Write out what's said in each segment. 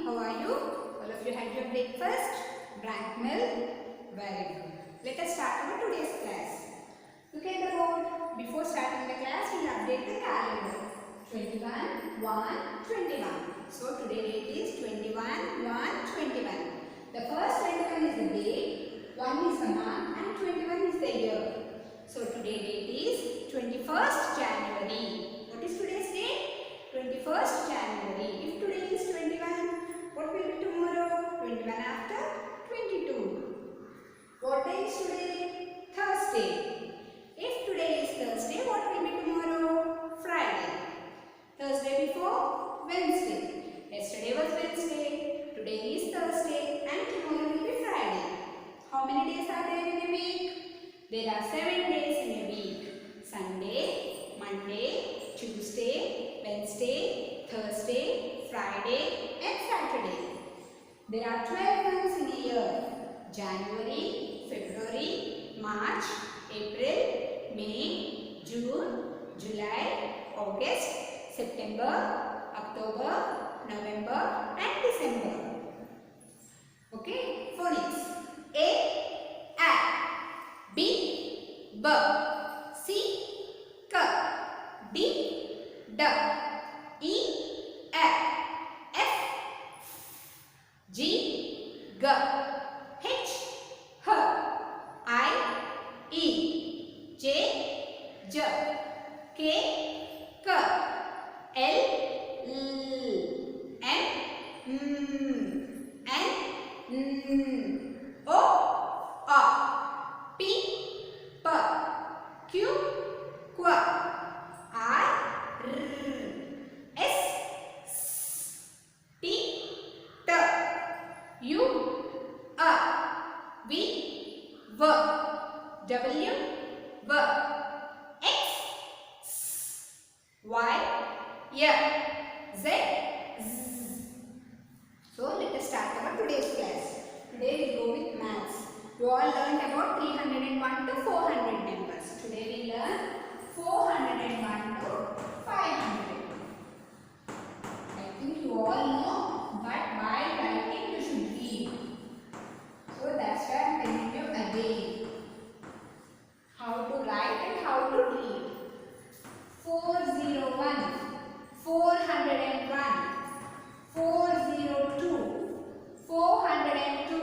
How are you? All of you had your breakfast? Blank milk? Very good. Let us start our today's class. Look at the board. Before starting the class, we will update the calendar. 21, 1, 21. So today date is 21, 1, 21. The first 21 is the day, 1 is the month and 21 is the year. So today date is 21st January. What is today's date? 21st January. If today is 21, what will be tomorrow? 21 after 22. What day is today? Thursday. If today is Thursday, what will be tomorrow? Friday. Thursday before? Wednesday. Yesterday was Wednesday. Today is Thursday and tomorrow will be Friday. How many days are there in a week? There are 7 days in a week. Sunday, Monday, Tuesday, Wednesday, Thursday, Friday and Saturday. There are 12 months in a year. January, February, March, April, May, June, July, August, September, October, November and December. Okay, phonics. A, B, B, C, K, D, D, E, F, G, G, H, H, I, E, J, J, K, K, L, M, N, O, P, P, Q, Q, R, S, T, T, U, V, W, X, Y, Z. So let us start our today's class. Today we go with maths. You all learned about 301 to 400 numbers. Today we learn 401 to 500. I think you all know, but by writing you should read. So that's why I am telling you again how to write and how to read. 401, 401, 402, 402,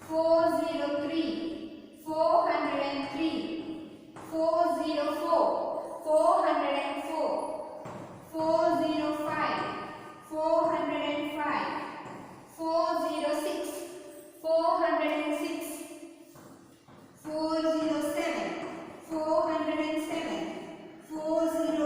403, 403, 404, 404, 405, 405, 406, 406, 407, 407, 408,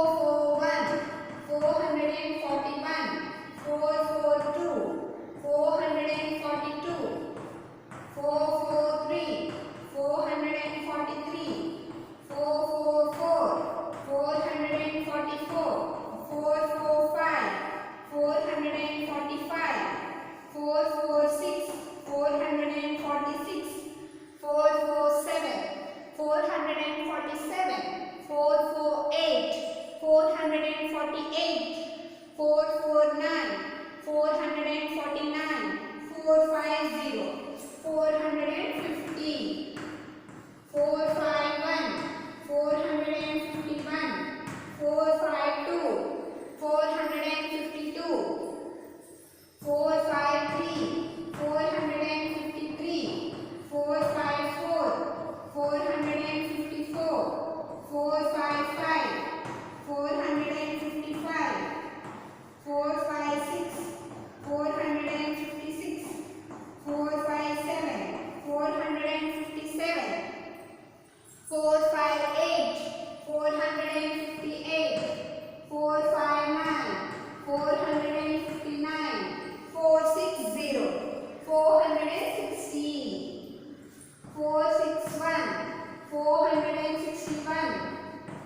441, 441, 442, 442, 443, 443, 444, 444, 445, 445, 446, 446, 447, 447, 448, 448, 449, 449, 450, 450, 451, 451, 452, 452, 453, 453, 454, 454, 455, 455, 456, 456, 457, 457, 458, 458, 459, 459, 460, 460, 461, 461,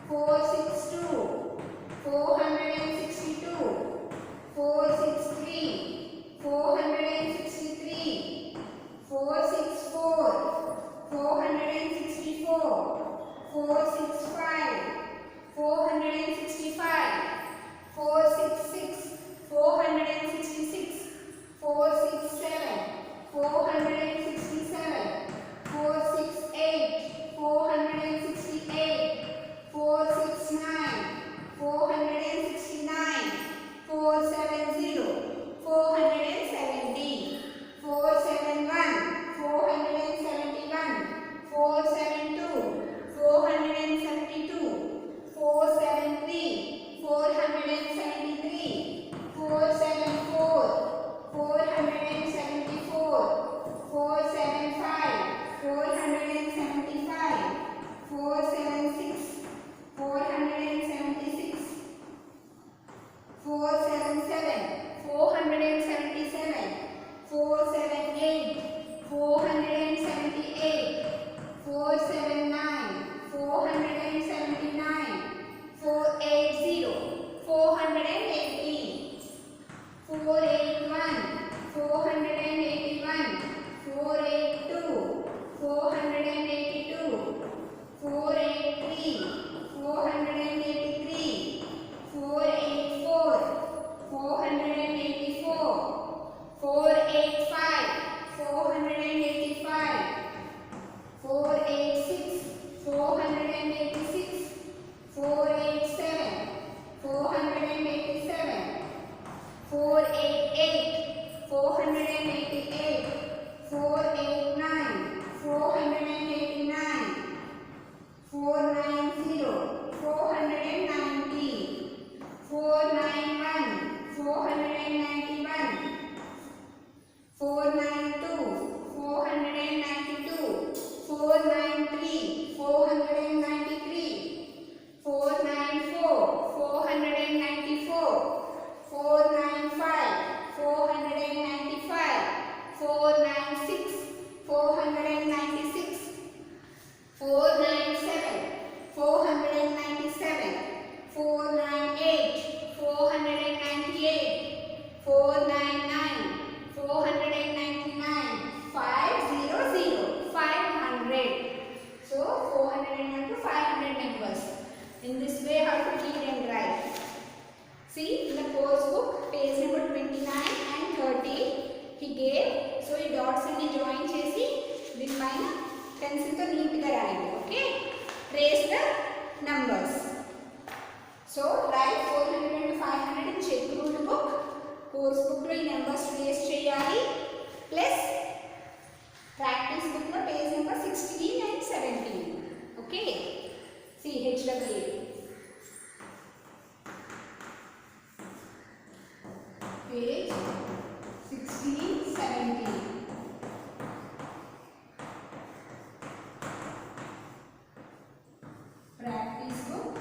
462, 462, 463, 463, 464, 464, 465, 465, 466, 466, 467, 467, 468, 468, 469, 469, 470, 470, 471, 471, 472, 472, 473, 473, 474, 474, 475, 475, 476, 476, 477, 477, 478, 478, 479, 479, 480, 480, 481, 481, 482, 482, 483, 483, 484, 484, 485, 485, 486, 486, 487, 487, 488, 488, 489, 489, 490, 490, 491, 491, 492, 492, 493, 493, 494, 494, 495, 495, 496, 496, 497, 497, 498, 498, 499, 499, 500, 500. So 401 to 500 numbers. In this way, how to read and write. See, in the course book, page number 29 and 30, he gave. So, he dots and join chesi, this pine pencil to neat ga rayandi. Okay? Trace the numbers. So, write 400 to 500 in check rule book. Course book lo ee numbers trace cheyali. Plus, practice book lo page number 16 and 17. Okay? See, HWA. Page 16, 17. Practice book,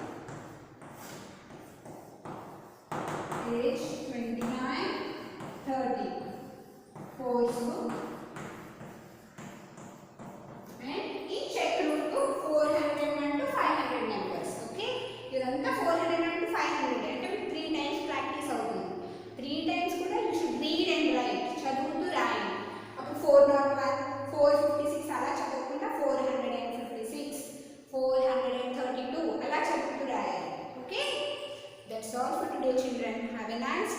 page 29, 30. 4 and each check route to 401 to 500 numbers. Okay, ఇదంతా 401 to 500 అంటే మీకు 3 times practice అవుతుంది. 3 times కూడా you should read and write, చదువుతూ రాయండి. అప్పుడు 401, 456 అలా చదవకుండా 456, 432 అలా చదువుతూ రాయాలి. Okay, that's all for today children. Have a nice